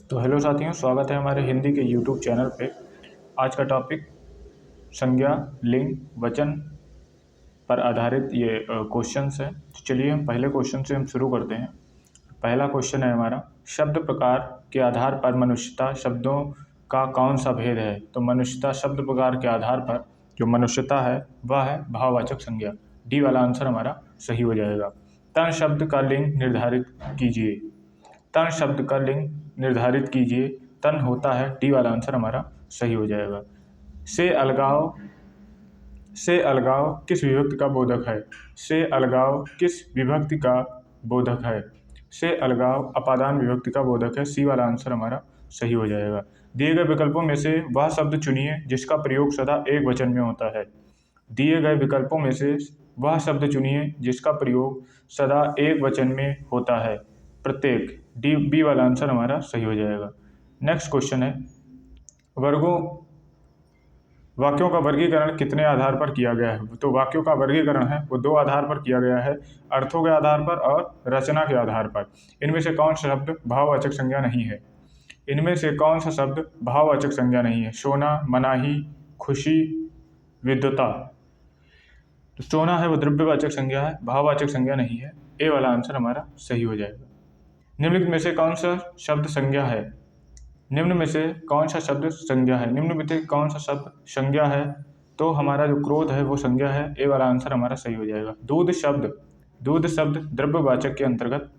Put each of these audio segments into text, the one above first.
तो हेलो साथियों, स्वागत है हमारे हिंदी के यूट्यूब चैनल पे। आज का टॉपिक संज्ञा, लिंग, वचन पर आधारित ये क्वेश्चंस है। तो चलिए हम पहले क्वेश्चन से हम शुरू करते हैं। पहला क्वेश्चन है हमारा, शब्द प्रकार के आधार पर मनुष्यता शब्दों का कौन सा भेद है। तो मनुष्यता शब्द प्रकार के आधार पर जो मनुष्यता है वह है भाववाचक संज्ञा। डी वाला आंसर हमारा सही हो जाएगा। तन शब्द का लिंग निर्धारित कीजिए। तन शब्द का लिंग निर्धारित कीजिए। तन होता है, डी वाला आंसर हमारा सही हो जाएगा। से अलगाव से अलगाव किस विभक्ति का बोधक है। से अलगाव किस विभक्ति का बोधक है। से अलगाव अपादान विभक्ति का बोधक है, सी वाला आंसर हमारा सही हो जाएगा। दिए गए विकल्पों में से वह शब्द चुनिए जिसका प्रयोग सदा एक वचन में होता है। दिए गए विकल्पों में से वह शब्द चुनिए जिसका प्रयोग सदा एक वचन में होता है। प्रत्येक, डी बी वाला आंसर हमारा सही हो जाएगा। नेक्स्ट क्वेश्चन है, वाक्यों का वर्गीकरण कितने आधार पर किया गया है। तो वाक्यों का वर्गीकरण है वो दो आधार पर किया गया है, अर्थों के आधार पर और रचना के आधार पर। इनमें से कौन सा शब्द भाववाचक संज्ञा नहीं है। इनमें से कौन सा शब्द भाववाचक संज्ञा नहीं है। सोना, मनाही, खुशी, विद्वता। तो सोना है वो द्रव्यवाचक संज्ञा है, भाववाचक संज्ञा नहीं है। ए वाला आंसर हमारा सही हो जाएगा। निम्नलिखित में से कौन सा शब्द संज्ञा है। निम्न में से कौन सा शब्द संज्ञा है। निम्न में से कौन सा शब्द संज्ञा है। तो हमारा जो क्रोध है वो संज्ञा है, ए वाला आंसर हमारा सही हो जाएगा। दूध शब्द द्रव्यवाचक के अंतर्गत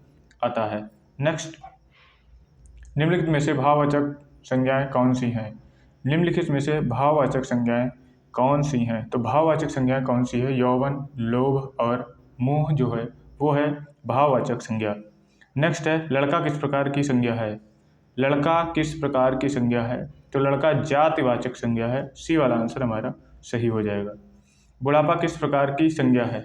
आता है। नेक्स्ट, निम्नलिखित में से भाववाचक संज्ञाएं कौन सी हैं। निम्नलिखित में से भाववाचक संज्ञाएं कौन सी हैं। तो भाववाचक संज्ञा कौन सी है। यौवन, लोभ और मोह जो है वो है भाववाचक संज्ञा। नेक्स्ट है, लड़का किस प्रकार की संज्ञा है। लड़का किस प्रकार की संज्ञा है। तो लड़का जातिवाचक संज्ञा है, सी वाला आंसर हमारा सही हो जाएगा। बुढ़ापा किस प्रकार की संज्ञा है।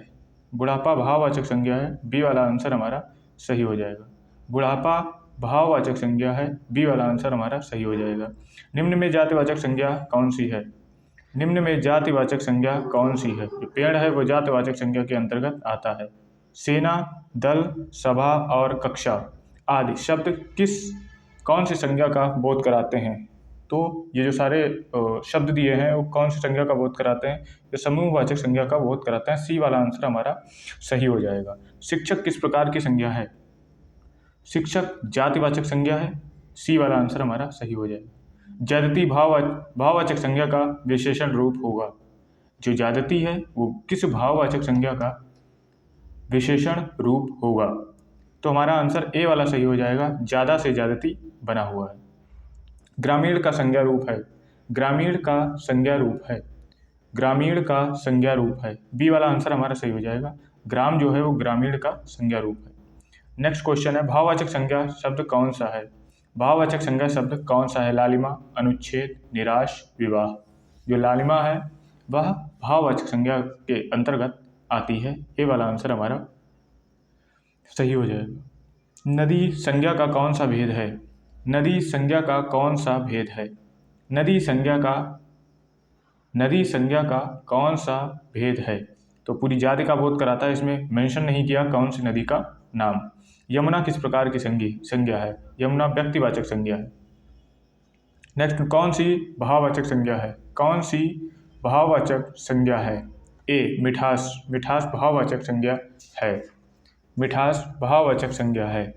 बुढ़ापा भाववाचक संज्ञा है, बी वाला आंसर हमारा सही हो जाएगा। बुढ़ापा भाववाचक संज्ञा है, बी वाला आंसर हमारा सही हो जाएगा। निम्न में जातिवाचक संज्ञा कौन सी है। निम्न में जातिवाचक संज्ञा कौन सी है। जो पेड़ है वो जातिवाचक संज्ञा के अंतर्गत आता है। सेना, दल, सभा और कक्षा आदि शब्द कौन सी संज्ञा का बोध कराते हैं। तो ये जो सारे शब्द दिए हैं वो कौन सी संज्ञा का बोध कराते हैं। ये समूहवाचक संज्ञा का बोध कराते हैं, सी वाला आंसर हमारा सही हो जाएगा। शिक्षक किस प्रकार की संज्ञा है। शिक्षक जातिवाचक संज्ञा है, सी वाला आंसर हमारा सही हो जाएगा। ज्यादती भाववाचक संज्ञा का विशेषण रूप होगा। जो ज्यादती है वो किस भाववाचक संज्ञा का विशेषण रूप होगा। तो हमारा आंसर ए वाला सही हो जाएगा, ज्यादा से ज्यादती बना हुआ है। ग्रामीण का संज्ञा रूप है। ग्रामीण का संज्ञा रूप है। ग्रामीण का संज्ञा रूप है, बी वाला आंसर हमारा सही हो जाएगा। ग्राम जो है वो ग्रामीण का संज्ञा रूप है। नेक्स्ट क्वेश्चन है, भाववाचक संज्ञा शब्द कौन सा है। भाववाचक संज्ञा शब्द कौन सा है। लालिमा, अनुच्छेद, निराश, विवाह। जो लालिमा है वह भाववाचक संज्ञा के अंतर्गत आती है, ए वाला आंसर हमारा सही हो जाएगा। नदी संज्ञा का कौन सा भेद है। नदी संज्ञा का कौन सा भेद है। नदी संज्ञा का कौन सा भेद है। तो पूरी जाति का बोध कराता है, इसमें मेंशन नहीं किया कौन सी नदी का नाम। यमुना किस प्रकार की संज्ञा है। यमुना व्यक्तिवाचक संज्ञा है। नेक्स्ट, कौन सी भाववाचक संज्ञा है। कौन सी भाववाचक संज्ञा है। ए मिठास। मिठास भाववाचक संज्ञा है। मिठास भाववाचक संज्ञा है।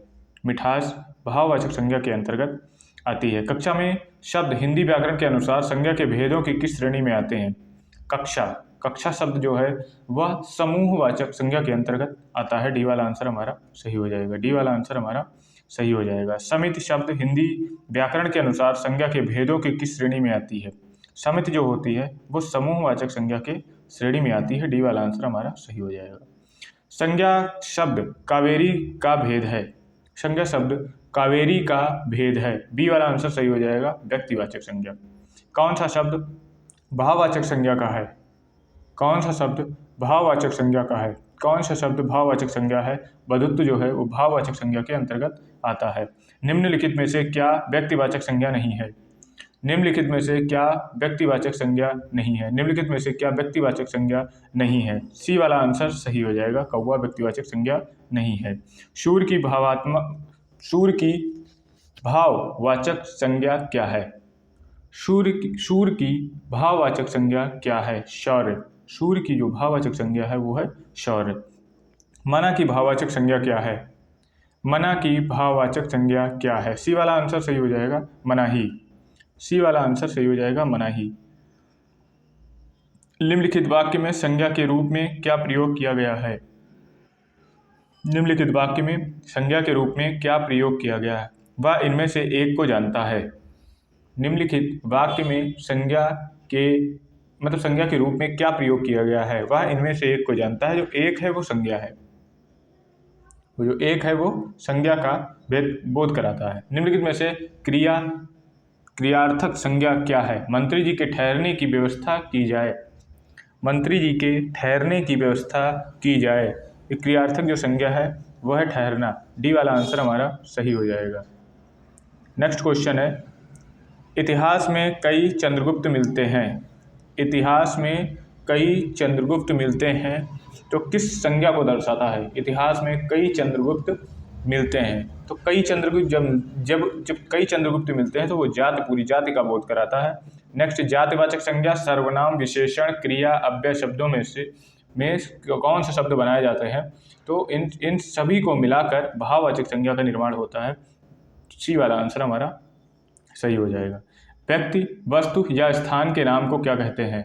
मिठास भाववाचक संज्ञा के अंतर्गत आती है। कक्षा में शब्द हिंदी व्याकरण के अनुसार संज्ञा के भेदों की किस श्रेणी में आते हैं। कक्षा शब्द जो है वह समूहवाचक संज्ञा के अंतर्गत आता है, डी वाला आंसर हमारा सही हो जाएगा। डी वाला आंसर हमारा सही हो जाएगा। समिति शब्द हिंदी व्याकरण के अनुसार संज्ञा के भेदों की किस श्रेणी में आती है। समिति जो होती है वो समूहवाचक संज्ञा के श्रेणी में आती है, डी वाला आंसर हमारा सही हो जाएगा। संज्ञा शब्द कावेरी का भेद है। संज्ञा शब्द कावेरी का भेद है, बी वाला आंसर सही हो जाएगा। व्यक्तिवाचक संज्ञा। कौन सा शब्द भाववाचक संज्ञा का है। कौन सा शब्द भाववाचक संज्ञा का है। कौन सा शब्द भाववाचक संज्ञा है। बंधुत्व जो है वो भाववाचक संज्ञा के अंतर्गत आता है। निम्नलिखित में से क्या व्यक्तिवाचक संज्ञा नहीं है। निम्नलिखित में से क्या व्यक्तिवाचक संज्ञा नहीं है। निम्नलिखित में से क्या व्यक्तिवाचक संज्ञा नहीं है, सी वाला आंसर सही हो जाएगा। कौवा व्यक्तिवाचक संज्ञा नहीं है। सूर्य की भाववाचक संज्ञा क्या है? शूर की भाववाचक संज्ञा क्या है? शौर्य। शूर की जो भाववाचक संज्ञा है वो है शौर्य। मना की भाववाचक संज्ञा क्या है? मना की भाववाचक संज्ञा क्या है? सी वाला आंसर सही हो जाएगा, मनाही। सी वाला आंसर सही हो जाएगा, मनाही। निम्नलिखित वाक्य में संज्ञा के रूप में क्या प्रयोग किया गया है? निम्नलिखित वाक्य में संज्ञा के रूप में क्या प्रयोग किया गया है? वह इनमें से एक को जानता है। निम्नलिखित वाक्य में संज्ञा के रूप में क्या प्रयोग किया गया है? वह इनमें से एक को जानता है। जो एक है वो संज्ञा है, वो जो एक है वो संज्ञा का बोध कराता है। निम्नलिखित में से क्रियार्थक संज्ञा क्या है? मंत्री जी के ठहरने की व्यवस्था की जाए। मंत्री जी के ठहरने की व्यवस्था की जाए। ये क्रियार्थक जो संज्ञा है वह है ठहरना। डी वाला आंसर हमारा सही हो जाएगा। नेक्स्ट क्वेश्चन है, इतिहास में कई चंद्रगुप्त मिलते हैं। इतिहास में कई चंद्रगुप्त मिलते हैं तो किस संज्ञा को दर्शाता है? इतिहास में कई चंद्रगुप्त मिलते हैं तो कई चंद्रगुप्त जब कई चंद्रगुप्त मिलते हैं तो वो पूरी जाति का बोध कराता है। नेक्स्ट, जातिवाचक संज्ञा सर्वनाम, विशेषण, क्रिया, अव्यय शब्दों में कौन से शब्द बनाए जाते हैं? तो इन सभी को मिलाकर भाववाचक संज्ञा का निर्माण होता है। सी वाला आंसर हमारा सही हो जाएगा। व्यक्ति, वस्तु या स्थान के नाम को क्या कहते हैं?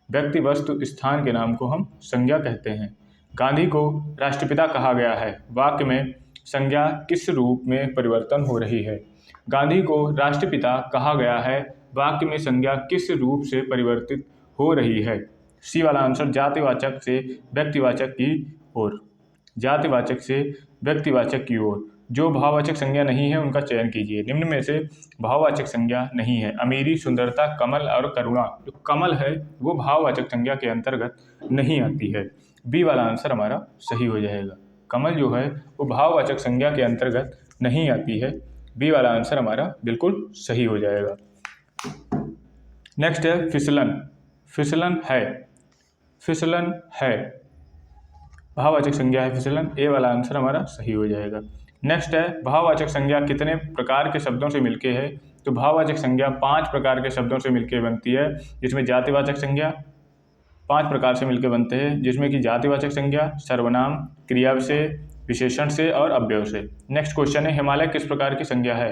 व्यक्ति, वस्तु, स्थान के नाम को हम संज्ञा कहते हैं। गांधी को राष्ट्रपिता कहा गया है। वाक्य में संज्ञा किस रूप में परिवर्तन हो रही है? गांधी को राष्ट्रपिता कहा गया है। वाक्य में संज्ञा किस रूप से परिवर्तित हो रही है? सी वाला आंसर जातिवाचक से व्यक्तिवाचक की ओर। जातिवाचक से व्यक्तिवाचक की ओर। जो भाववाचक संज्ञा नहीं है उनका चयन कीजिए। निम्न में से भाववाचक संज्ञा नहीं है। अमीरी, सुंदरता, कमल और करुणा। जो कमल है वो भाववाचक संज्ञा के अंतर्गत नहीं आती है। बी वाला आंसर हमारा सही हो जाएगा। कमल जो है वो भाववाचक संज्ञा के अंतर्गत नहीं आती है। बी वाला आंसर हमारा बिल्कुल सही हो जाएगा। नेक्स्ट है फिसलन। फिसलन है भाववाचक संज्ञा है फिसलन। ए वाला आंसर हमारा सही हो जाएगा। नेक्स्ट है, भाववाचक संज्ञा कितने प्रकार के शब्दों से मिलके है? तो भाववाचक संज्ञा 5 प्रकार के शब्दों से मिलकर बनती है, जिसमें जातिवाचक संज्ञा 5 प्रकार से मिलकर बनते हैं, जिसमें कि जातिवाचक संज्ञा सर्वनाम, क्रिया से, विशेषण से और अव्यय से। नेक्स्ट क्वेश्चन है, हिमालय किस प्रकार की संज्ञा है?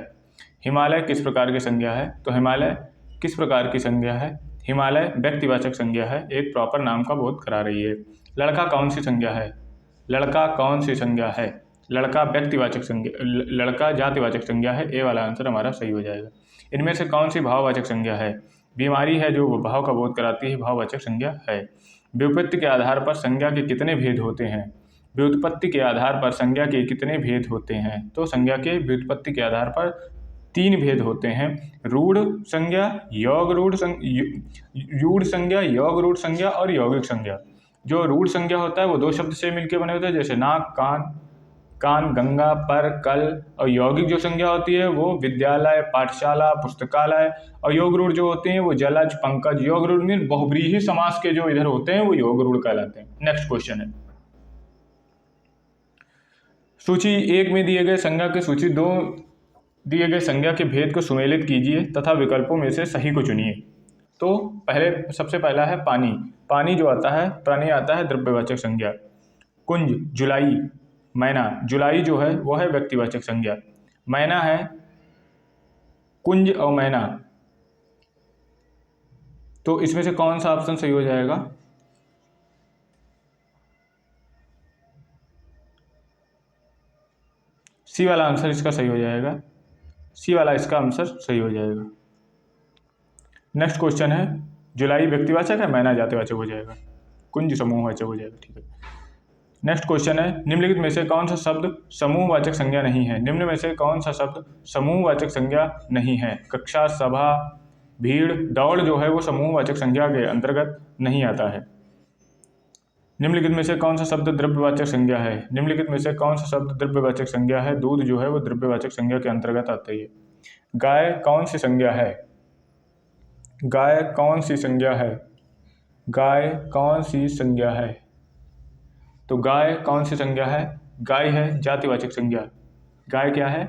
हिमालय किस प्रकार की संज्ञा है? तो हिमालय किस प्रकार की संज्ञा है? हिमालय व्यक्तिवाचक संज्ञा है, एक प्रॉपर नाम का बोध करा रही है। लड़का कौन सी संज्ञा है? लड़का कौन सी संज्ञा है? लड़का व्यक्तिवाचक संज्ञा, लड़का जातिवाचक संज्ञा है। ए वाला आंसर हमारा सही हो जाएगा। इनमें से कौन सी भाववाचक संज्ञा है? बीमारी है जो भाव का बोध कराती है, भाववाचक संज्ञा है। व्युत्पत्ति के आधार पर संज्ञा के कितने भेद होते हैं? व्युत्पत्ति के आधार पर संज्ञा के कितने भेद होते हैं? तो संज्ञा के व्युत्पत्ति के आधार पर 3 भेद होते हैं। रूढ़ संज्ञा, योग रूढ़ संज्ञा, योग रूढ़ संज्ञा और यौगिक संज्ञा। जो रूढ़ संज्ञा होता है वो 2 शब्द से मिलकर बने होते हैं, जैसे नाक, कान, गंगा, पर, कल। और यौगिक जो संज्ञा होती है वो विद्यालय, पाठशाला, पुस्तकालय। और योग रूढ़ जो होते हैं वो जलज, पंकज। योग रूढ़ में बहुव्रीहि समास के जो इधर होते हैं वो योग रूढ़ कहलाते हैं। नेक्स्ट क्वेश्चन है, सूची 1 में दिए गए संज्ञा के सूची 2 दिए गए संज्ञा के भेद को सुमेलित कीजिए तथा विकल्पों में से सही को चुनिए। तो सबसे पहला है पानी। पानी जो आता है, पानी आता है द्रव्यवाचक संज्ञा। कुंज, जुलाई, मैना। जुलाई जो है वो है व्यक्तिवाचक संज्ञा। मैना है कुंज और मैना। तो इसमें से कौन सा ऑप्शन सही हो जाएगा? सी वाला आंसर इसका सही हो जाएगा। सी वाला इसका आंसर सही हो जाएगा। नेक्स्ट क्वेश्चन है, जुलाई व्यक्तिवाचक है, मैना जातिवाचक हो जाएगा, कुंज समूहवाचक हो जाएगा। ठीक है। नेक्स्ट क्वेश्चन है, निम्नलिखित में से कौन सा शब्द समूहवाचक संज्ञा नहीं है? निम्न में से कौन सा शब्द समूहवाचक संज्ञा नहीं है? कक्षा, सभा, भीड़, दौड़ जो है वो समूहवाचक संज्ञा के अंतर्गत नहीं आता है। निम्नलिखित में से कौन सा शब्द द्रव्यवाचक संज्ञा है? निम्नलिखित में से कौन सा शब्द द्रव्यवाचक संज्ञा है? दूध जो है वो द्रव्यवाचक संज्ञा के अंतर्गत आता है। गाय कौन सी संज्ञा है? गाय कौन सी संज्ञा है? गाय कौन सी संज्ञा है? तो गाय कौन सी संज्ञा है? गाय है जातिवाचक संज्ञा। गाय क्या है?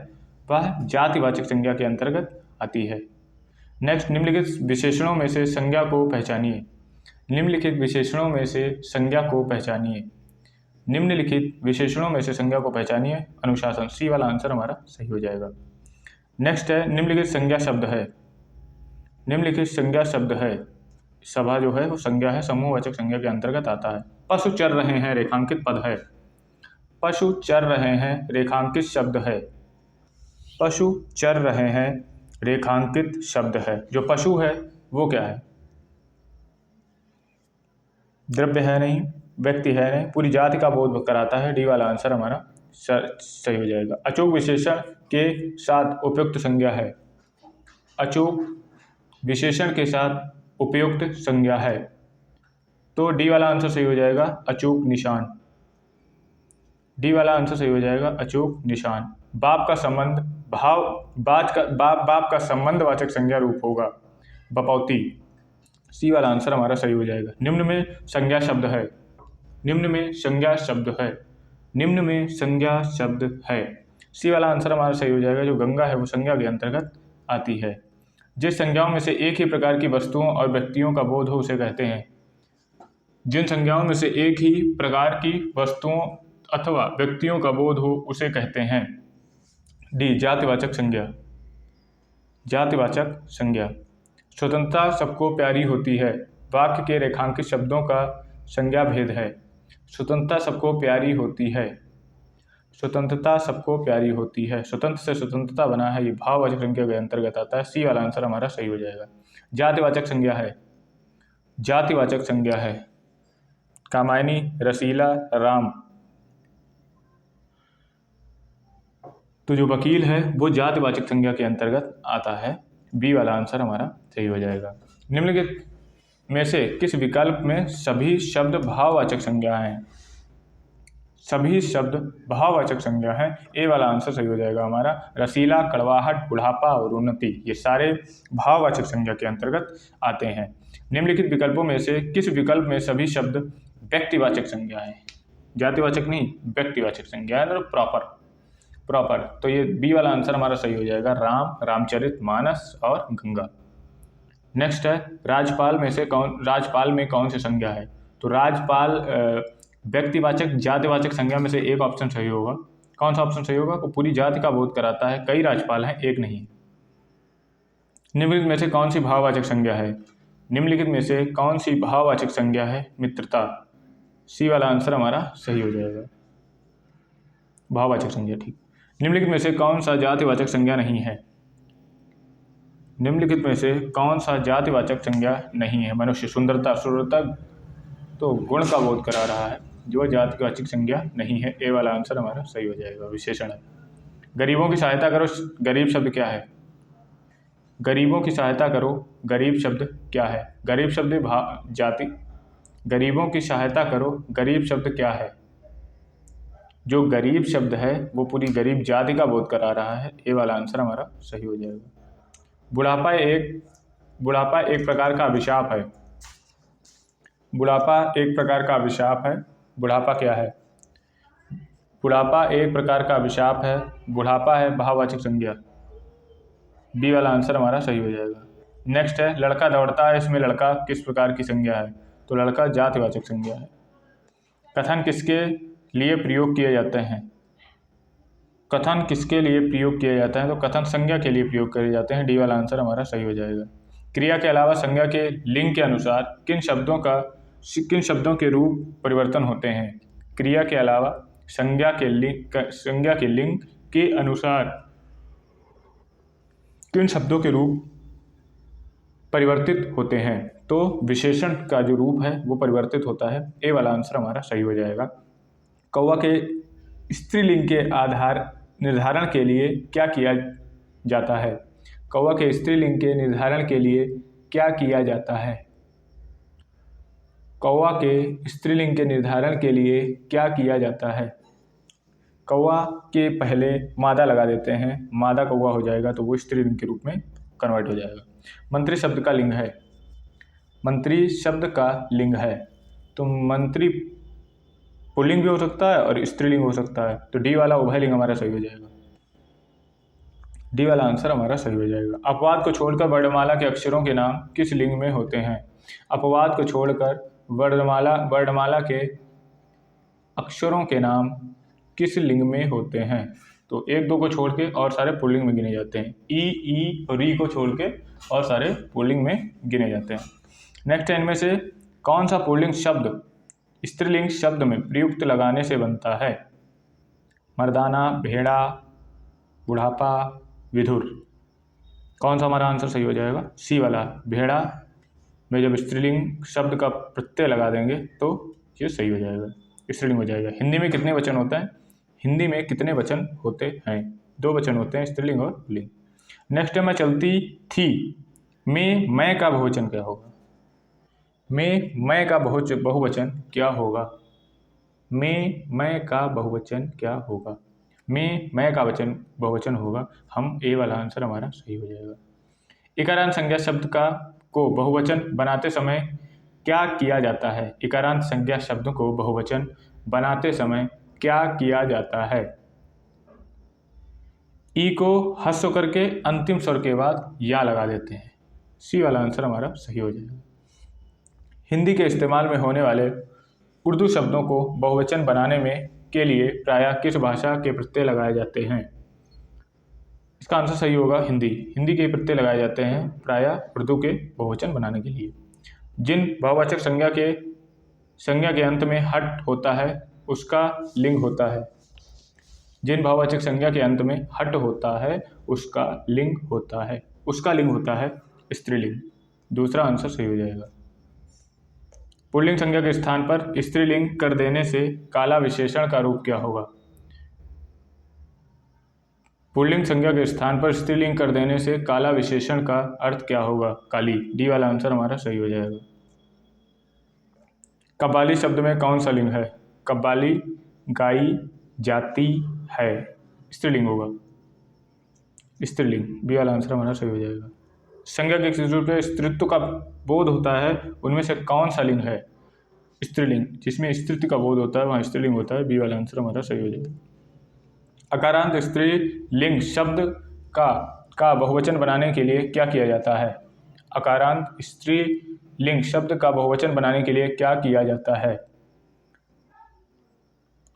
वह जातिवाचक संज्ञा के अंतर्गत आती है। नेक्स्ट, निम्नलिखित विशेषणों में से संज्ञा को पहचानिए। निम्नलिखित विशेषणों में से संज्ञा को पहचानिए। निम्नलिखित विशेषणों में से संज्ञा को पहचानिए। अनुशासन, सी वाला आंसर हमारा सही हो जाएगा। नेक्स्ट है, निम्नलिखित संज्ञा शब्द है। निम्नलिखित संज्ञा शब्द है, सभा जो है वो संज्ञा है, समूहवाचक संज्ञा के अंतर्गत आता है। पशु चर रहे हैं रेखांकित पद है। पशु चर रहे हैं रेखांकित शब्द है। पशु चर रहे हैं रेखांकित शब्द है। जो पशु है वो क्या है? द्रव्य है नहीं, व्यक्ति है नहीं, पूरी जाति का बोध कराता है। डी वाला आंसर हमारा सही हो जाएगा। अचूक विशेषण के साथ उपयुक्त संज्ञा है। अचूक विशेषण के साथ उपयुक्त संज्ञा है, तो डी वाला आंसर सही हो जाएगा, अचूक निशान। डी वाला आंसर सही हो जाएगा, अचूक निशान। बाप का संबंध भाव बाप का संबंधवाचक संज्ञा रूप होगा, बपौती। सी वाला आंसर हमारा सही हो जाएगा। निम्न में संज्ञा शब्द है। निम्न में संज्ञा शब्द है। निम्न में संज्ञा शब्द है। सी वाला आंसर हमारा सही हो जाएगा। जो गंगा है वो संज्ञा के अंतर्गत आती है। जिस संज्ञाओं में से एक ही प्रकार की वस्तुओं और व्यक्तियों का बोध हो उसे कहते हैं। जिन संज्ञाओं में से एक ही प्रकार की वस्तुओं अथवा व्यक्तियों का बोध हो उसे कहते हैं। डी, जातिवाचक संज्ञा। जातिवाचक संज्ञा। स्वतंत्रता सबको प्यारी होती है, वाक्य के रेखांकित शब्दों का संज्ञा भेद है। स्वतंत्रता सबको प्यारी होती है। स्वतंत्रता सबको प्यारी होती है, स्वतंत्र से स्वतंत्रता बना है, ये भाववाचक संज्ञा के अंतर्गत आता है। सी वाला आंसर हमारा सही हो जाएगा। जातिवाचक संज्ञा है। जातिवाचक संज्ञा है, कामायनी, रसीला, राम। तो जो वकील है वो जातिवाचक संज्ञा के अंतर्गत आता है। बी वाला आंसर हमारा सही हो जाएगा। निम्नलिखित में से किस विकल्प में सभी शब्द भाववाचक संज्ञा हैं? सभी शब्द भाववाचक संज्ञा हैं। ए वाला आंसर सही हो जाएगा हमारा। रसीला, कड़वाहट, बुढ़ापा और उन्नति, ये सारे भाववाचक संज्ञा के अंतर्गत आते हैं। निम्नलिखित विकल्पों में से किस विकल्प में सभी शब्द व्यक्तिवाचक संज्ञा है? जातिवाचक नहीं, व्यक्तिवाचक संज्ञा है, प्रॉपर। तो ये बी वाला आंसर हमारा सही हो जाएगा। राम, रामचरित मानस और गंगा। नेक्स्ट है, राजपाल में कौन सी संज्ञा है? तो राजपाल व्यक्तिवाचक जातिवाचक संज्ञा में से एक ऑप्शन सही होगा। कौन सा ऑप्शन सही होगा? वो पूरी जाति का बोध कराता है। कई राजपाल हैं, एक नहीं। निम्नलिखित में से कौन सी भाववाचक संज्ञा है? निम्नलिखित में से कौन सी भाववाचक संज्ञा है? मित्रता। सी वाला आंसर हमारा सही हो जाएगा, भाववाचक संज्ञा, ठीक। निम्नलिखित में से कौन सा जातिवाचक संज्ञा नहीं है? निम्नलिखित में से कौन सा जातिवाचक संज्ञा नहीं है? मनुष्य, सुंदरता तो गुण का बोध करा रहा है, जो जातिवाचक संज्ञा नहीं है। ए वाला आंसर हमारा सही हो जाएगा, विशेषण है। गरीबों की सहायता करो, गरीब शब्द क्या है? गरीबों की सहायता करो, गरीब शब्द क्या है? गरीब शब्द जाति। गरीबों की सहायता करो, गरीब शब्द क्या है? जो गरीब शब्द है वो पूरी गरीब जाति का बोध करा रहा है। ए वाला आंसर हमारा सही हो जाएगा। बुढ़ापा एक प्रकार का अभिशाप है। बुढ़ापा एक प्रकार का अभिशाप है। बुढ़ापा क्या है? बुढ़ापा एक प्रकार का अभिशाप है। बुढ़ापा है भाववाचक संज्ञा। बी वाला आंसर हमारा सही हो जाएगा। नेक्स्ट है, लड़का दौड़ता है, इसमें लड़का किस प्रकार की संज्ञा है? तो लड़का जातिवाचक संज्ञा है। कथन किसके लिए प्रयोग किए जाते हैं? कथन किसके लिए प्रयोग किया जाता है? तो कथन संज्ञा के लिए प्रयोग किए जाते हैं। डी वाला आंसर हमारा सही हो जाएगा। क्रिया के अलावा संज्ञा के लिंग के अनुसार किन शब्दों के रूप परिवर्तन होते हैं? क्रिया के अलावा संज्ञा के लिंग के अनुसार किन शब्दों के रूप परिवर्तित होते हैं? तो विशेषण का जो रूप है वो परिवर्तित होता है। ए वाला आंसर हमारा सही हो जाएगा। कौवा के स्त्रीलिंग के निर्धारण के लिए क्या किया जाता है? कौवा के स्त्रीलिंग के निर्धारण के लिए क्या किया जाता है? कौवा के स्त्रीलिंग के निर्धारण के लिए क्या किया जाता है? कौवा के पहले मादा लगा देते हैं, मादा कौवा हो जाएगा तो वो स्त्रीलिंग के रूप में कन्वर्ट हो जाएगा। मंत्री शब्द का लिंग है। मंत्री शब्द का लिंग है, तो मंत्री पुल्लिंग भी हो सकता है और स्त्रीलिंग हो सकता है। तो डी वाला उभयलिंग हमारा सही हो जाएगा। डी वाला आंसर हमारा सही हो जाएगा। अपवाद को छोड़कर वर्णमाला के अक्षरों के नाम किस लिंग में होते हैं? अपवाद को छोड़कर वर्णमाला के अक्षरों के नाम किस लिंग में होते हैं? तो 1 2 को छोड़ के और सारे पुल्लिंग में गिने जाते हैं। ई और री को छोड़ के और सारे पुल्लिंग में गिने जाते हैं। नेक्स्ट है, इनमें से कौन सा पुल्लिंग शब्द स्त्रीलिंग शब्द में प्रयुक्त लगाने से बनता है? मर्दाना, भेड़ा, बुढ़ापा, विधुर। कौन सा हमारा आंसर सही हो जाएगा? सी वाला, भेड़ा में जब स्त्रीलिंग शब्द का प्रत्यय लगा देंगे तो ये सही हो जाएगा, स्त्रीलिंग हो जाएगा। हिंदी में कितने वचन होते हैं? हिंदी में कितने वचन होते हैं? 2 वचन होते हैं, स्त्रीलिंग और पुल्लिंग। नेक्स्ट है, मैं चलती थी में मैं का बहुवचन क्या होगा? में मैं का बहुवचन क्या होगा? में मैं का बहुवचन क्या होगा? में मैं का बहुवचन होगा। हम ए वाला आंसर हमारा सही हो जाएगा। इकारांत संज्ञा शब्द को बहुवचन बनाते समय क्या किया जाता है? इकारांत संज्ञा शब्द को बहुवचन बनाते समय क्या किया जाता है? ई को ह्रस्व करके अंतिम स्वर के बाद या लगा देते हैं। सी वाला आंसर हमारा सही हो जाएगा। हिंदी के इस्तेमाल में होने वाले उर्दू शब्दों को बहुवचन बनाने में के लिए प्रायः किस भाषा के प्रत्यय लगाए जाते हैं? इसका आंसर सही होगा हिंदी के प्रत्यय लगाए जाते हैं प्रायः उर्दू के बहुवचन बनाने के लिए। जिन बहुवाचक संज्ञा के अंत में हट होता है उसका लिंग होता है। जिन बहुवाचक संज्ञा के अंत में हट होता है उसका लिंग होता है स्त्रीलिंग। दूसरा आंसर सही हो जाएगा। पुल्लिंग संज्ञा के स्थान पर स्त्रीलिंग कर देने से काला विशेषण का रूप क्या होगा? पुल्लिंग संज्ञा के स्थान पर स्त्रीलिंग कर देने से काला विशेषण का अर्थ क्या होगा? काली। डी वाला आंसर हमारा सही हो जाएगा। कव्वाली शब्द में कौन सा लिंग है? कव्वाली गाई जाती है, स्त्रीलिंग होगा, स्त्रीलिंग। बी वाला आंसर हमारा सही हो जाएगा। संज्ञा के किसी रूप में स्त्रीत्व का बोध होता है उनमें से कौन सा लिंग है? स्त्रीलिंग। जिसमें स्त्रीत्व का बोध होता है वहाँ स्त्रीलिंग होता है। बी वाला आंसर हमारा सही हो जाएगा। अकारांत स्त्रीलिंग शब्द का बहुवचन बनाने के लिए क्या किया जाता है? अकारांत स्त्रीलिंग शब्द का बहुवचन बनाने के लिए क्या किया जाता है?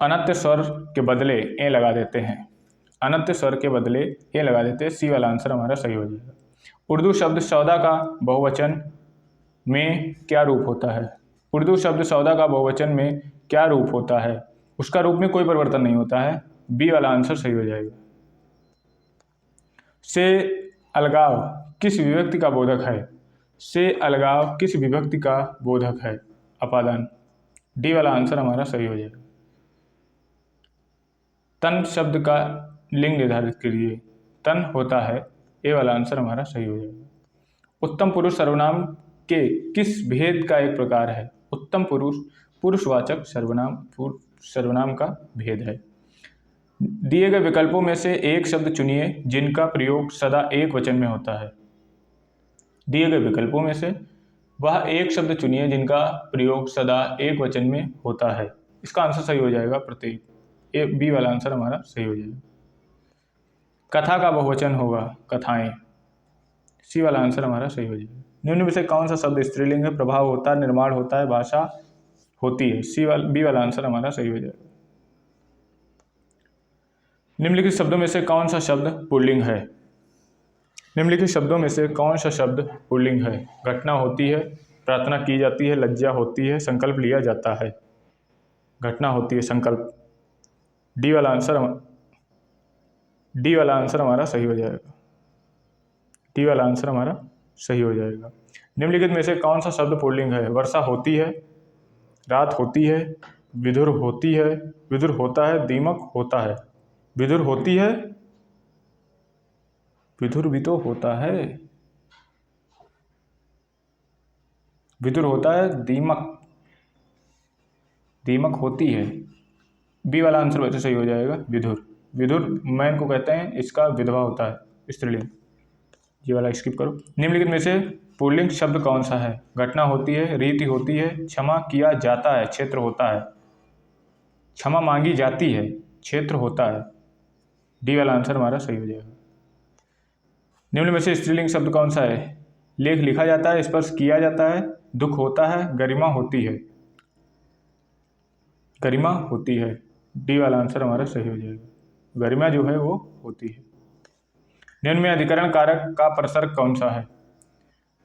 अनंत स्वर के बदले ए लगा देते हैं। अनंत स्वर के बदले ए लगा देते हैं। सी वाला आंसर हमारा सही हो जाएगा। उर्दू शब्द सौदा का बहुवचन में क्या रूप होता है? उर्दू शब्द सौदा का बहुवचन में क्या रूप होता है? उसका रूप में कोई परिवर्तन नहीं होता है। बी वाला आंसर सही हो जाएगा। से अलगाव किस विभक्ति का बोधक है? से अलगाव किस विभक्ति का बोधक है? अपादान। डी वाला आंसर हमारा सही हो जाएगा। तन शब्द का लिंग निर्धारित करिए। तन होता है। ए वाला आंसर हमारा सही हो जाएगा। उत्तम पुरुष सर्वनाम के किस भेद का एक प्रकार है? उत्तम पुरुषवाचक सर्वनाम का भेद है। दिए गए विकल्पों में से एक शब्द चुनिए जिनका प्रयोग सदा एक वचन में होता है। दिए गए विकल्पों में से वह एक शब्द चुनिए जिनका प्रयोग सदा एक वचन में होता है। इसका आंसर सही हो जाएगा प्रत्येक। ए बी वाला आंसर हमारा सही हो जाएगा। कथा का बहुवचन होगा कथाएं। सी वाला आंसर हमारा सही हो जाएगा। निम्न में से कौन सा शब्द स्त्रीलिंग है? प्रभाव होता है, निर्माण होता है, भाषा होती है। बी वाला आंसर हमारा सही हो जाएगा। निम्नलिखित शब्दों में से कौन सा शब्द पुल्लिंग है? निम्नलिखित शब्दों में से कौन सा शब्द पुल्लिंग है? घटना होती है, प्रार्थना की जाती है, लज्जा होती है, संकल्प लिया जाता है। घटना होती है, संकल्प। डी वाला आंसर हमारा सही हो जाएगा। डी वाला आंसर हमारा सही हो जाएगा। निम्नलिखित में से कौन सा शब्द पुल्लिंग है? वर्षा होती है, रात होती है, विधुर होती है, विधुर होता है, दीमक होता है। विधुर होती है, विधुर भी तो होता है, विधुर होता है, दीमक होती है। बी वाला आंसर वैसे सही हो जाएगा। विधुर मैन को कहते हैं, इसका विधवा होता है, स्त्रीलिंग। ये वाला स्किप करो। निम्नलिखित में से पुल्लिंग शब्द कौन सा है? घटना होती है, रीति होती है, क्षमा किया जाता है, क्षेत्र होता है। क्षमा मांगी जाती है, क्षेत्र होता है। डी वाला आंसर हमारा सही हो जाएगा। निम्न में से स्त्रीलिंग शब्द कौन सा है? लेख लिखा जाता है, स्पर्श किया जाता है, दुख होता है, गरिमा होती है। गरिमा होती है, डी वाला आंसर हमारा सही हो जाएगा। गरिमा जो है वो होती है। निम्न में अधिकरण कारक का प्रसर्ग कौन सा है?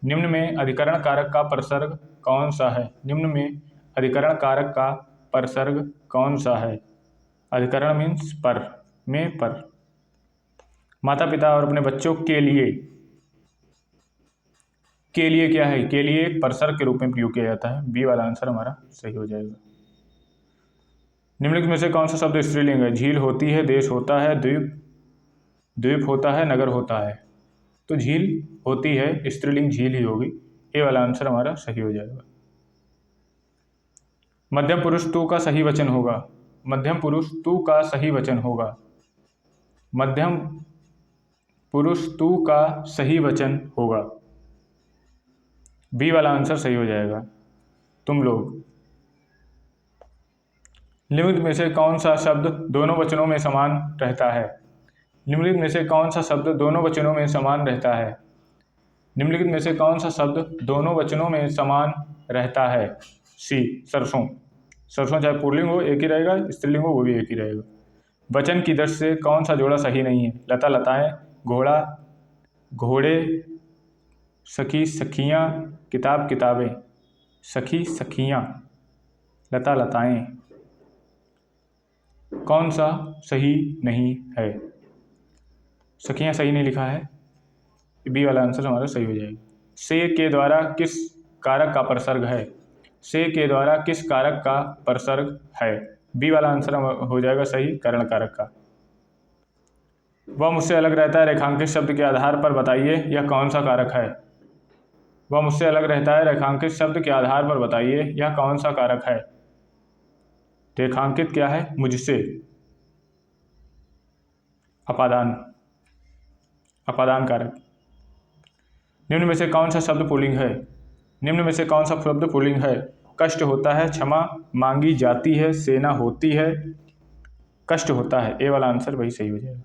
निम्न में अधिकरण कारक का प्रसर्ग कौन सा है? निम्न में अधिकरण कारक का प्रसर्ग कौन सा है? अधिकरण मीन्स पर, में पर। माता पिता और अपने बच्चों के लिए क्या है? के लिए एक प्रसर्ग के रूप में प्रयोग किया जाता है। बी वाला आंसर हमारा सही हो जाएगा। निम्नलिखित में से कौन सा शब्द स्त्रीलिंग है? झील होती है, देश होता है, द्वीप होता है, नगर होता है। तो झील होती है, स्त्रीलिंग झील ही होगी। ए वाला आंसर हमारा सही हो जाएगा। मध्यम पुरुष तू का सही वचन होगा। मध्यम पुरुष तू का सही वचन होगा। मध्यम पुरुष तू का सही वचन होगा। बी वाला आंसर सही हो जाएगा, तुम लोग। निम्नलिखित में से कौन सा शब्द दोनों वचनों में समान रहता है? निम्नलिखित में से कौन सा शब्द दोनों वचनों में समान रहता है? निम्नलिखित में से कौन सा शब्द दोनों वचनों में समान रहता है? सी, सरसों। सरसों चाहे पुल्लिंग हो एक ही रहेगा, स्त्रीलिंग हो वो भी एक ही रहेगा। वचन की दृष्टि से कौन सा जोड़ा सही नहीं है? लता लताएं, घोड़ा घोड़े, सखी सखियाँ, किताब किताबें। सखी सखियाँ, लता लताएं, कौन सा सही नहीं है? सखियाँ सही नहीं लिखा है, बी वाला आंसर हमारा सही हो जाएगा। से के द्वारा किस कारक का प्रसर्ग है? से के द्वारा किस कारक का प्रसर्ग है? बी वाला आंसर हो जाएगा सही, करण कारक का। वह मुझसे अलग रहता है, रेखांकित शब्द के आधार पर बताइए यह कौन सा कारक है? वह मुझसे अलग रहता है, रेखांकित शब्द के आधार पर बताइए यह कौन सा कारक है? रेखांकित क्या है? मुझसे। अपादान, अपादान कारक। निम्न में से कौन सा शब्द पुल्लिंग है? निम्न में से कौन सा शब्द पुल्लिंग है? कष्ट होता है, क्षमा मांगी जाती है, सेना होती है, कष्ट होता है। ए वाला आंसर वही सही हो जाएगा।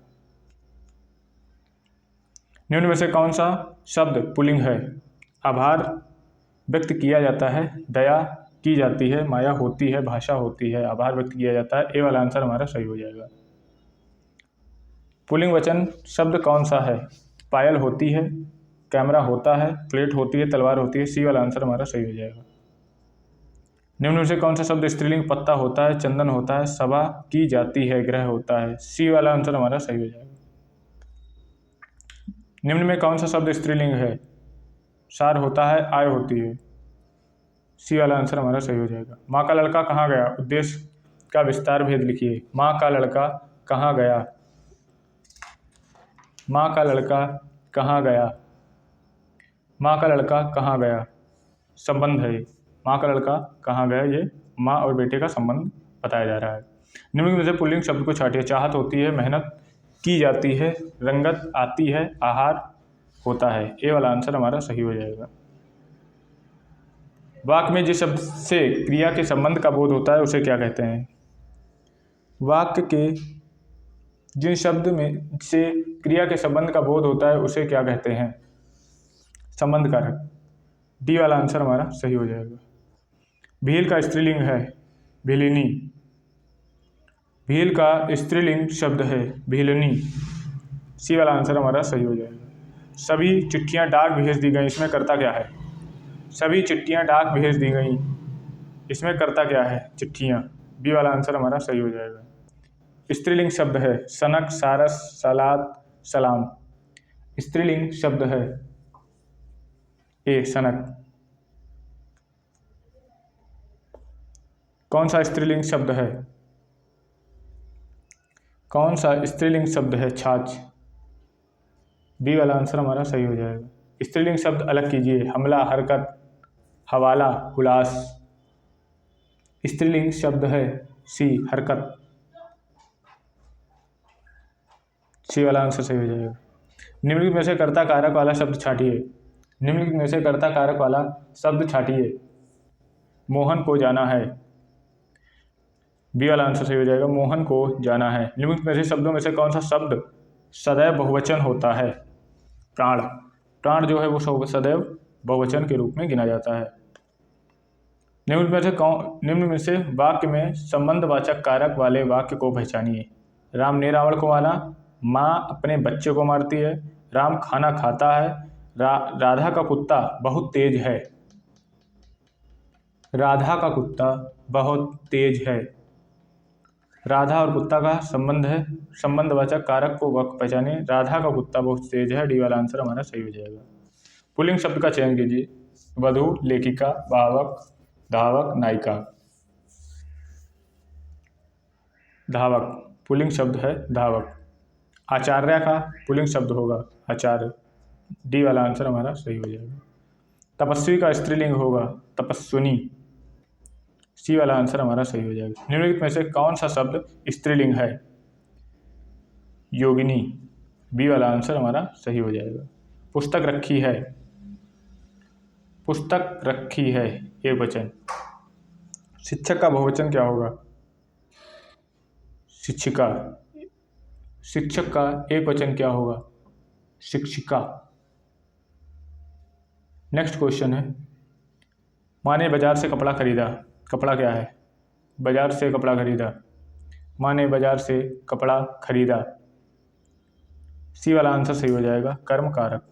निम्न में से कौन सा शब्द पुल्लिंग है? आभार व्यक्त किया जाता है, दया की जाती है, माया होती है, भाषा होती है, आभार व्यक्त किया जाता है। ए वाला आंसर हमारा सही हो जाएगा। पुल्लिंग वचन शब्द कौन सा है? पायल होती है, कैमरा होता है, प्लेट होती है, तलवार होती है। सी वाला आंसर हमारा सही हो जाएगा। निम्न में से कौन सा शब्द स्त्रीलिंग? पत्ता होता है, चंदन होता है, सभा की जाती है, ग्रह होता है। सी वाला आंसर हमारा सही हो जाएगा। निम्न में कौन सा शब्द स्त्रीलिंग है? सार होता है, आय होती है। सी वाला आंसर हमारा सही हो जाएगा। माँ का लड़का कहाँ गया? उद्देश्य का विस्तार भेद लिखिए। माँ का लड़का कहाँ गया? माँ का लड़का कहाँ गया? माँ का लड़का कहाँ गया, संबंध है। माँ का लड़का कहाँ गया, ये माँ और बेटे का संबंध बताया जा रहा है। निम्नलिखित में से पुल्लिंग शब्द को छांटिए। चाहत होती है, मेहनत की जाती है, रंगत आती है, आहार होता है। ए वाला आंसर हमारा सही हो जाएगा। वाक्य में जिस शब्द से क्रिया के संबंध का बोध होता है उसे क्या कहते हैं? वाक्य के जिन शब्द में से क्रिया के संबंध का बोध होता है उसे क्या कहते हैं? संबंध कारक। डी वाला आंसर हमारा सही हो जाएगा। भील का स्त्रीलिंग है, भीलिनी। भील का स्त्रीलिंग शब्द है, भीलनी। सी वाला आंसर हमारा सही हो जाएगा। सभी चिट्ठियां डाक भेज दी गई, इसमें करता क्या है? सभी चिट्ठियां डाक भेज दी गई, इसमें करता क्या है? चिट्ठियां। बी वाला आंसर हमारा सही हो जाएगा। स्त्रीलिंग शब्द है, सनक, सारस, सलाद, सलाम। स्त्रीलिंग शब्द है, ए सनक। कौन सा स्त्रीलिंग शब्द है? कौन सा स्त्रीलिंग शब्द है? छाछ। बी वाला आंसर हमारा सही हो जाएगा। स्त्रीलिंग शब्द अलग कीजिए। हमला, हरकत, हवाला, हुलास। स्त्रीलिंग शब्द है सी, हरकत। सी वाला आंसर सही हो जाएगा। निम्नलिखित में से कर्ता कारक वाला शब्द छांटिए। निम्नलिखित में से कर्ता कारक वाला शब्द छांटिए। मोहन को जाना है। बी वाला आंसर सही हो जाएगा, मोहन को जाना है। निम्नलिखित में से शब्दों में से कौन सा शब्द सदैव बहुवचन होता है? प्राण। प्राण जो है वो सदैव बहुवचन के रूप में गिना जाता है। निम्न में से वाक्य में संबंधवाचक कारक वाले वाक्य को पहचानिए। राम ने रावण को मारा, माँ अपने बच्चे को मारती है, राम खाना खाता है, राधा का कुत्ता बहुत तेज है। राधा का कुत्ता बहुत तेज है। राधा और कुत्ता का संबंध है, संबंधवाचक कारक को वाक्य पहचाने। राधा का कुत्ता बहुत तेज है, डी वाला आंसर हमारा सही हो जाएगा। पुल्लिंग शब्द का चयन कीजिए। वधू, लेखिका, वाहक, धावक, नायिका। धावक पुल्लिंग शब्द है, धावक। आचार्य का पुल्लिंग शब्द होगा, आचार्य, डी वाला आंसर हमारा सही हो जाएगा। तपस्वी का स्त्रीलिंग होगा, तपस्विनी, सी वाला आंसर हमारा सही हो जाएगा। निम्नलिखित में से कौन सा शब्द स्त्रीलिंग है? योगिनी, बी वाला आंसर हमारा सही हो जाएगा। पुस्तक रखी है, पुस्तक रखी है, एक वचन। शिक्षक का बहुवचन क्या होगा? शिक्षिका। शिक्षक का एक वचन क्या होगा? शिक्षिका। नेक्स्ट क्वेश्चन है, माँ ने बाजार से कपड़ा खरीदा। कपड़ा क्या है? बाजार से कपड़ा खरीदा। माँ ने बाजार से कपड़ा खरीदा, सी वाला आंसर सही हो जाएगा, कर्म कारक।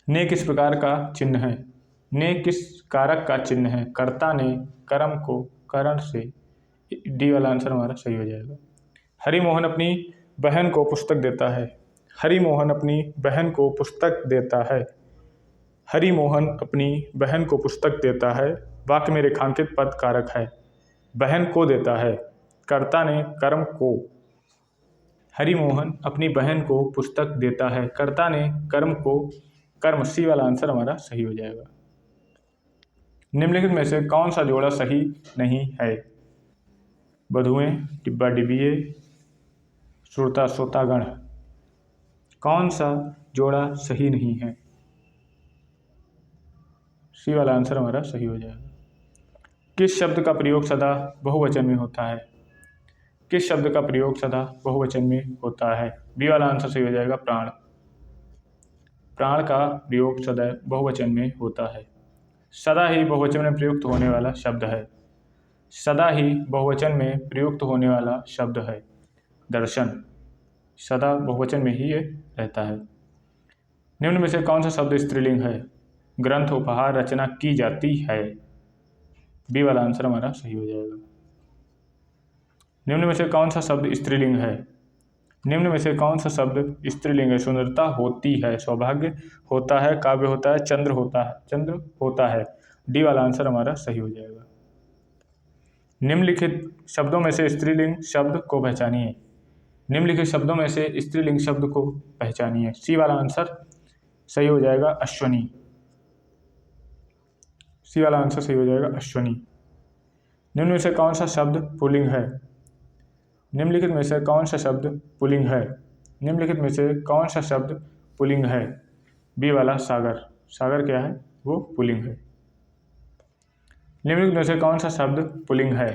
ने किस प्रकार का चिन्ह है? ने किस कारक का चिन्ह है? कर्ता ने कर्म को करण से, डी वाला आंसर हमारा सही हो जाएगा। हरिमोहन अपनी बहन को पुस्तक देता है। हरिमोहन अपनी बहन को पुस्तक देता है। हरिमोहन अपनी बहन को पुस्तक देता है, वाक्य में रेखांकित पद कारक है। बहन को देता है, कर्ता ने कर्म को। हरिमोहन अपनी बहन को पुस्तक देता है, कर्ता ने कर्म को, कर्म, सी वाला आंसर हमारा सही हो जाएगा। निम्नलिखित में से कौन सा जोड़ा सही नहीं है? बधुएं, डिब्बा डिबिये, श्रोता श्रोतागण। कौन सा जोड़ा सही नहीं है? सी वाला आंसर हमारा सही हो जाएगा। किस शब्द का प्रयोग सदा बहुवचन में होता है? किस शब्द का प्रयोग सदा बहुवचन में होता है? बी वाला आंसर सही हो जाएगा, प्राण। प्राण का प्रयोग सदा बहुवचन में होता है। सदा ही बहुवचन में प्रयुक्त होने वाला शब्द है। सदा ही बहुवचन में प्रयुक्त होने वाला शब्द है। दर्शन, सदा बहुवचन में ही ये रहता है। निम्न में से कौन सा शब्द स्त्रीलिंग है? ग्रंथ, उपहार, रचना की जाती है, बी वाला आंसर हमारा सही हो जाएगा। निम्न में से कौन सा शब्द स्त्रीलिंग है? निम्न में से कौन सा शब्द स्त्रीलिंग है? सुंदरता होती है, सौभाग्य होता है, काव्य होता है, चंद्र होता है, चंद्र होता है, डी वाला आंसर हमारा सही हो जाएगा। निम्नलिखित शब्दों में से स्त्रीलिंग शब्द को पहचानिए। निम्नलिखित शब्दों में से स्त्रीलिंग शब्द को पहचानिए, सी वाला आंसर सही हो जाएगा, अश्वनी। सी वाला आंसर सही हो जाएगा, अश्वनी। निम्न में से कौन सा शब्द पुल्लिंग है? निम्नलिखित में से कौन सा शब्द पुल्लिंग है? निम्नलिखित में से कौन सा शब्द पुल्लिंग है? बी वाला, सागर। सागर क्या है? वो पुल्लिंग है। निम्नलिखित में से कौन सा शब्द पुल्लिंग है?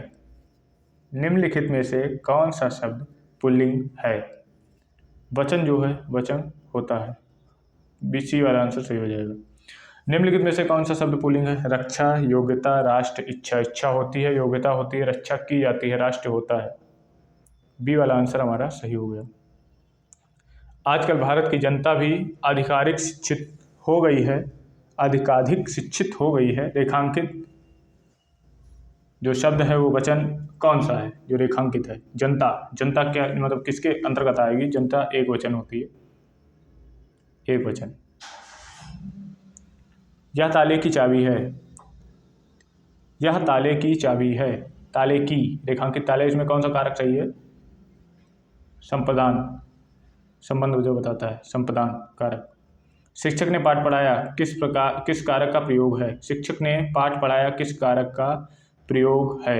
निम्नलिखित में से कौन सा शब्द पुल्लिंग है? वचन जो है, वचन होता है, बी, सी वाला आंसर सही हो जाएगा। निम्नलिखित में से कौन सा शब्द पुल्लिंग है? रक्षा, योग्यता, राष्ट्र, इच्छा। इच्छा होती है, योग्यता होती है, रक्षा की जाती है, राष्ट्र होता है, बी वाला आंसर हमारा सही हो गया। आजकल भारत की जनता भी अधिकाधिक शिक्षित हो गई है, अधिकाधिक शिक्षित हो गई है। रेखांकित जो शब्द है वो वचन कौन सा है जो रेखांकित है? जनता। जनता क्या मतलब किसके अंतर्गत आएगी? जनता एक वचन होती है, एक वचन। यह ताले की चाबी है। यह ताले की चाबी है, ताले की, रेखांकित ताले, इसमें कौन सा कारक चाहिए? संपदान, संबंध जो बताता है, संपदान कारक। शिक्षक ने पाठ पढ़ाया, किस कारक का प्रयोग है? शिक्षक ने पाठ पढ़ाया, किस कारक का प्रयोग है?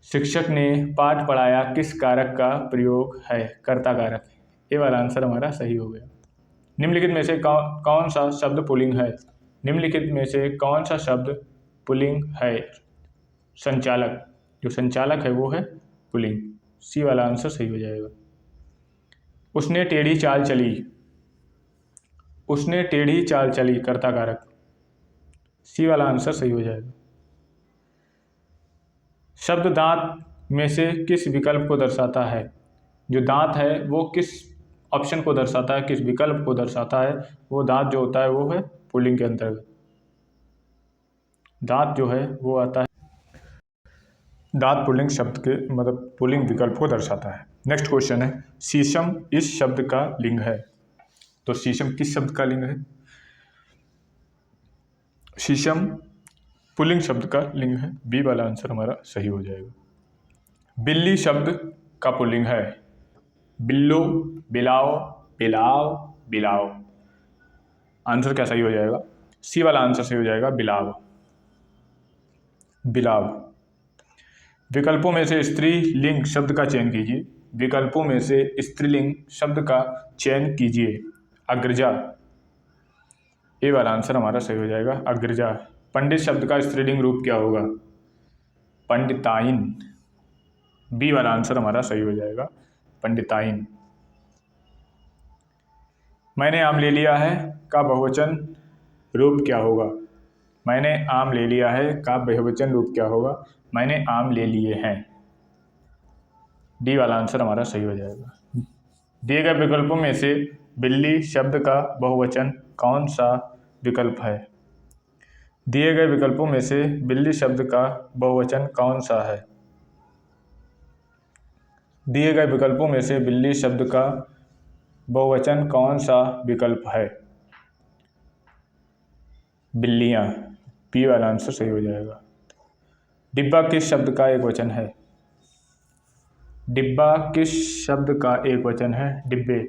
शिक्षक ने पाठ पढ़ाया, किस कारक का प्रयोग है? कर्ता कारक। ये वाला आंसर हमारा सही हो गया। निम्नलिखित में से कौन सा शब्द पुल्लिंग है? निम्नलिखित में से कौन सा शब्द पुल्लिंग है? संचालक, जो संचालक है वो है पुल्लिंग, सी वाला आंसर सही हो जाएगा। उसने टेढ़ी चाल चली, उसने टेढ़ी चाल चली, कर्ता कारक, सी वाला आंसर सही हो जाएगा। शब्द दांत में से किस विकल्प को दर्शाता है? जो दांत है वो किस ऑप्शन को दर्शाता है, किस विकल्प को दर्शाता है? वो दांत जो होता है वो है पुल्लिंग के अंतर्गत। दांत जो है वो आता है, दांत पुल्लिंग शब्द के मतलब पुल्लिंग विकल्प को दर्शाता है। नेक्स्ट क्वेश्चन है, शीशम इस शब्द का लिंग है। तो शीशम किस शब्द का लिंग है? शीशम पुल्लिंग शब्द का लिंग है। बी वाला आंसर हमारा सही हो जाएगा। बिल्ली शब्द का पुल्लिंग है। बिल्लो, बिलाओ, बिलाव, बिलाव। आंसर क्या सही हो जाएगा? सी वाला आंसर सही हो जाएगा, बिलाव, बिलाव। विकल्पों में से स्त्रीलिंग शब्द का चयन कीजिए। विकल्पों में से स्त्रीलिंग शब्द का चयन कीजिए। अग्रजा, ए वाला आंसर हमारा सही हो जाएगा, अग्रजा। पंडित शब्द का स्त्रीलिंग रूप क्या होगा? पंडिताइन, बी वाला आंसर हमारा सही हो जाएगा, पंडिताइन। मैंने आम ले लिया है का बहुवचन रूप क्या होगा? मैंने आम ले लिया है का बहुवचन रूप क्या होगा? मैंने आम ले लिए हैं, डी वाला आंसर हमारा सही हो जाएगा। दिए गए विकल्पों में से बिल्ली शब्द का बहुवचन कौन सा विकल्प है? दिए गए विकल्पों में से बिल्ली शब्द का बहुवचन कौन सा है? दिए गए विकल्पों में से बिल्ली शब्द का बहुवचन कौन सा विकल्प है? बिल्लियाँ, पी वाला आंसर सही हो जाएगा। डिब्बा किस शब्द का एक वचन है? डिब्बा किस शब्द का एक वचन है? डिब्बे,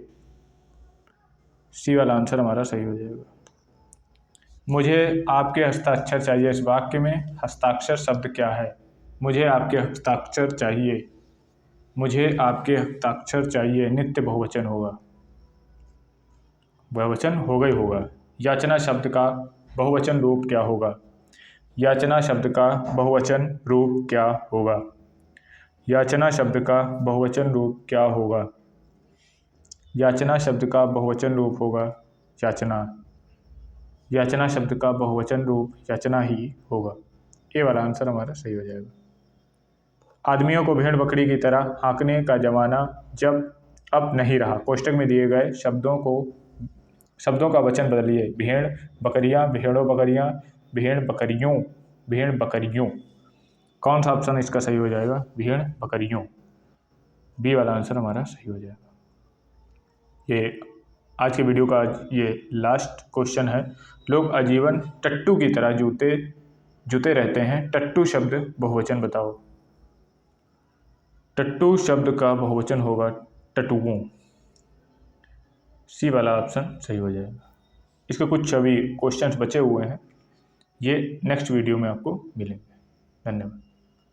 सी वाला आंसर हमारा सही हो जाएगा। मुझे आपके हस्ताक्षर चाहिए, इस वाक्य में हस्ताक्षर शब्द क्या है? मुझे आपके हस्ताक्षर चाहिए, मुझे आपके हस्ताक्षर चाहिए, नित्य बहुवचन होगा, बहुवचन होगा ही होगा। याचना शब्द का बहुवचन रूप क्या होगा? याचना शब्द का बहुवचन रूप क्या होगा? याचना शब्द का बहुवचन रूप क्या होगा? याचना शब्द का बहुवचन रूप होगा याचना। याचना शब्द का बहुवचन रूप याचना ही होगा, ए वाला आंसर हमारा सही हो जाएगा। आदमियों को भेड़ बकरी की तरह हाँकने का जमाना जब अब नहीं रहा। कोष्टक में दिए गए शब्दों का वचन बदलिए। भेड़ बकरियां, भेड़ों बकरियां, भेड़ बकरियों, भेड़ बकरियों। कौन सा ऑप्शन इसका सही हो जाएगा? भेड़ बकरियों, बी वाला आंसर हमारा सही हो जाएगा। ये आज के वीडियो का ये लास्ट क्वेश्चन है। लोग आजीवन टट्टू की तरह जूते रहते हैं। टट्टू शब्द बहुवचन बताओ। टट्टू शब्द का बहुवचन होगा टटुओं, सी वाला ऑप्शन सही हो जाएगा। इसके कुछ अभी क्वेश्चंस बचे हुए हैं, ये नेक्स्ट वीडियो में आपको मिलेंगे। धन्यवाद।